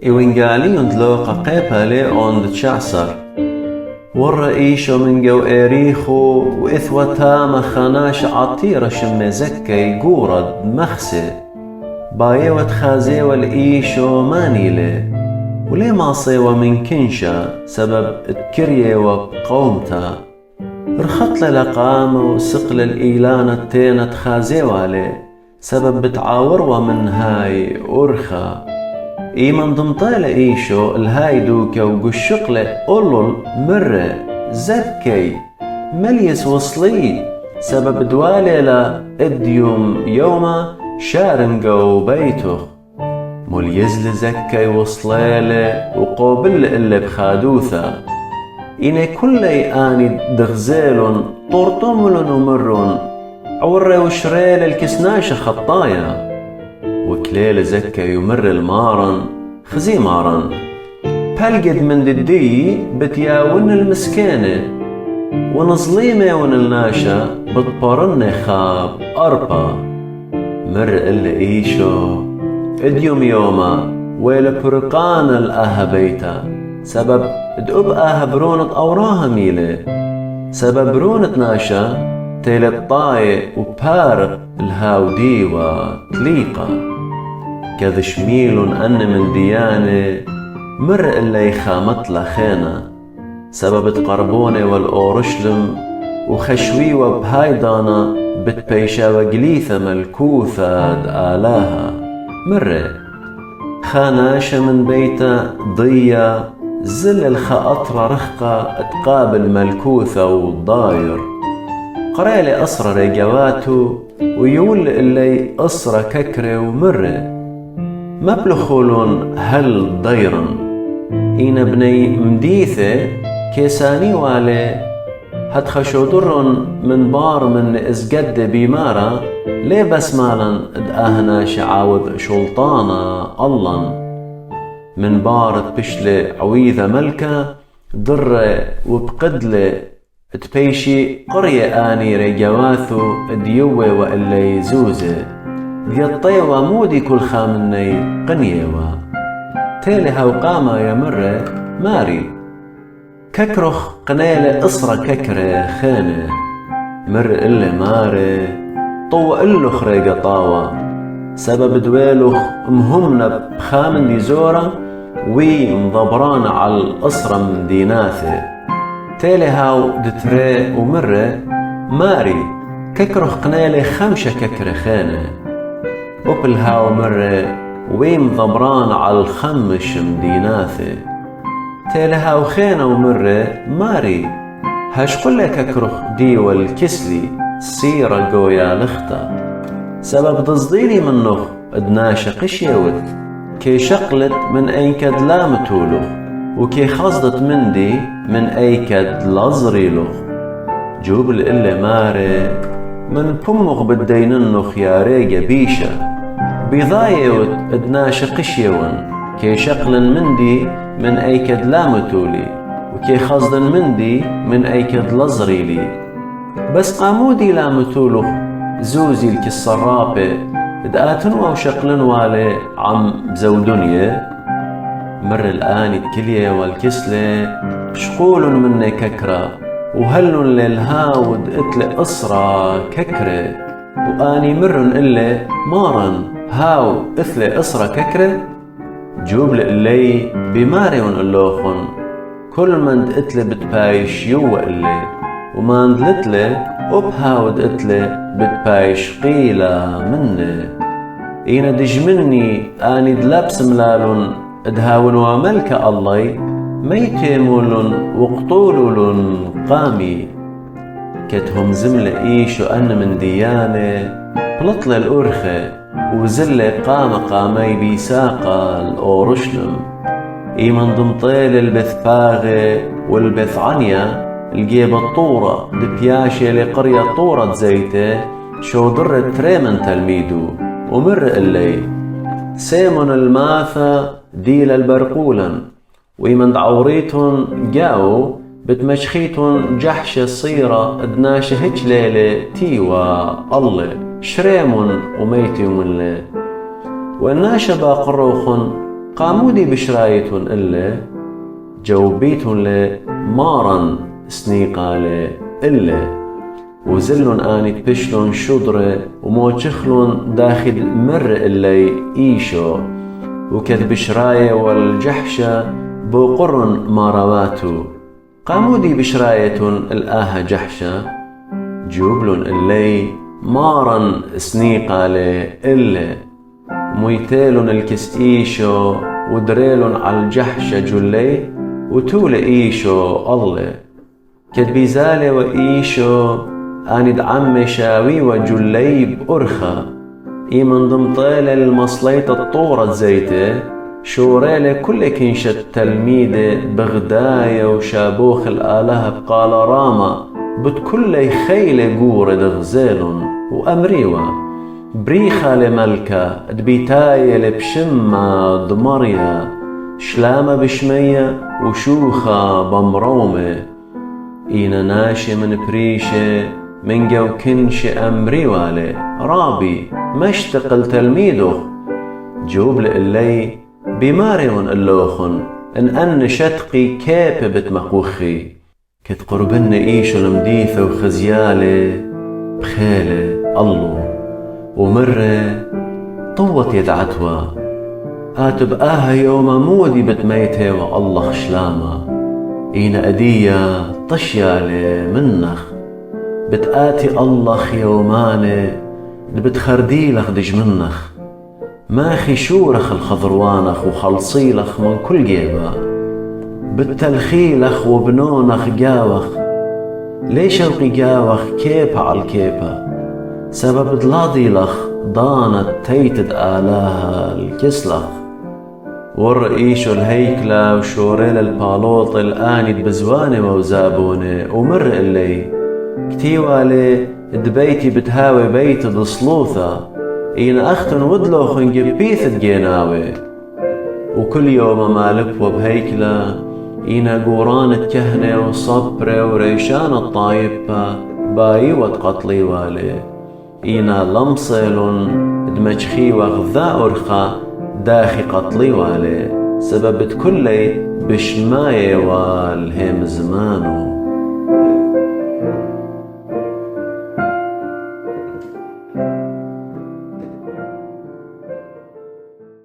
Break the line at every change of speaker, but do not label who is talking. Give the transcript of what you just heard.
إيوينغالي اندلوقا قيبالي اوند تشعصر والرئيشو من جو إيريخو وإثوتا مخاناش عطيرة شمزكي قورد مخسي بايوت خازي والإيشو مانيلي ولي ما صيوة من كنشا سبب تكريه وقومتا رخط لقامة وسقل الإيلانة تينة خازي والي سبب بتعاوروا من هاي أرخا إيمن ضمطالة إيشو الهاي دوكا وقشقلة قلل مرة زكي مليس وصلي سبب دوالي لا اديوم يوما شارنقو بيتو مول يزل زكي وصليلة وقوبل اللي بخادوثا إني كلي آني دغزيلون طورتملون ومرون عوري وشريل الكسناشة خطايا وكليل زكا يمر المارن خزي مارن بلقد من ددي بتياون المسكينة ونظليمة ونلناشا بتبارن خاب أربا مر إلا إيشو اديوم يوما ويلا برقان الأها بيتا سبب دقب أها برونة أوراها ميلة سبب برونة ناشا تيلت طاي وبارق الهاودي وتليقة كذشميل أن من ديانة مر إلا يخامت لخينا سبب تقربوني والأورشلم وخشوي وبهايدانا بتبيشا وقليثة ملكوثة آلاها مرة خاناشة من بيتا ضيا زل الخاطرة رخقة تقابل ملكوثة وضاير قرالي أسرى رجواتو ويول اللي أسرى ككرة ومرة مبلخولون هل ضيرن إين بني مديثة كيساني والي هتخشو درن من بار من إزقد بيمارة ليه بس مالا دقاهنا شعاوذ شلطانة اللن من بار بشلة عويذة ملكة ضر وبقدلة تبيشي قرية آني رجواثو ديوة وإلا يزوزة ديطيوة مودي كل خامني قنيوة تيلها وقامة يا مرة ماري ككرخ قنيلة إصرة ككرة خانة مر إلا ماري طو إلوخ ريقا طاوة سبب دويلوخ مهمنا بخامن دي زورة وي مضبران على الإصرة من ديناثة تالي هاو دتري ومرة ماري ككرخ قنالي خمشة ككرة خانة وبل هاو مرة ويم ضبران على الخمش مديناثة تالي هاو خانة ومرة ماري هاش قل ككرخ دي والكسلي سيرة قويا لختا سبب تصديري منخ ادناشا قشيوت كي شقلت من ايكد لامتولخ وكي خصدت مندي من ايكد لازريلخ جوبل إلا ماري من بمغ بديننخ يا ريقة بيشا بيضايوت ادناشا قشيون كي شقلن مندي من ايكد لامتولي وكي خصدن مندي من ايكد لازريلي بس قامودي لامتولخ زوزي الكسرابة دقاتن وشقلن والي عم زودنيا مر الآن الكلية والكسلة شقول مني ككرة وهلن للهاود اتل أسرة ككرة وآني مرن إلا مارن هاو اثل أسرة ككرة جوب لإلي بماريون اللوخن كل من اتل بتبايش يو إلي وما اندلتلي وبهاود اتلي بتبايش قيلة مني إينا دجمني آني دلابس ملالون ادهاون وملك الله ميتيمولن وقطولولن قامي كتهم زمل إيشو أن من ديانة بلطل الأرخة وزل قامي بيساقة الأورشلم إيمن ضمطيل البث باغي والبث عنيا الجيب الطورة دبياشي لقرية طورة زيته شو ضرت تريمن تلميدو ومر اللي سيمون الماثا ديل البرقولا ويمن عوريتهم جاو بتمشخيتن جحشة صيرة ادناش هج ليلة تيوا الله شريمن وميتم اللي والناشا باقروخن قامودي بشرايتن إلا جوبيتن لي مارن سنيقالي إلا وزلن آني بشلن شضرة وموشخلن داخل مر اللي إيشو وكذ بشراية والجحشة بقرن مارواتو قامودي بشراية الآها جحشة جوبلن اللي مارن سنيقالي إلا ميتيلن الكس إيشو ودريلن على الجحشة جلي وتول إيشو الله كد بيزالي وإيشو آند عمي شاوي وجلي بأرخة من ضمطيل المصليطة الطورة زيته شوريلي كل كنشة تلميذة بغداية وشابوخ الآلهة بقال راما بتكل خيلة قورة دغزيلن وأمريوة بريخة لملكة دبيتاية لبشمة ضمرية شلامة بشمية وشوخة بمرومة إينا ناشي من بريشة من جو كنش أمري والي رابي مشتقل تلميذه جوب لإلي بماريون اللوخن أن شتقي كيب بتمقوخي كت قربن إيشو المديثة وخزيالي بخيلة الله ومرة طوت يدعتوا آتب آها يوم مودي بتميته والله خشلامة إينا أدية طشيالي منخ بتآتي الله يوماني بتخرديلخ دج منخ ماخي شورخ الخضروانخ وخلصيلخ من كل جيبة بتلخيلخ وبنونخ جاوخ ليش القي جاوخ كيبة على الكيبة سبب دلاضيلخ ضانت تيتد آلاها الكسلخ ورئيشو الهيكلة وشوريل البالوط الآند بزواني وزابوني ومر اللي كتيوالي دبيتي بتهاوي بيت ضصلوثة إين أختن ودلوخن جبيث جيناوي وكل يوم مالك وبهيكلة إينا قوران تكهنة وصبرة وريشان الطايبة باي وتقطلي والي إينا لمصيلن دمجخي وغذاء أرخى داخي قطلي والي سببت كلي بشماية والهم زمانو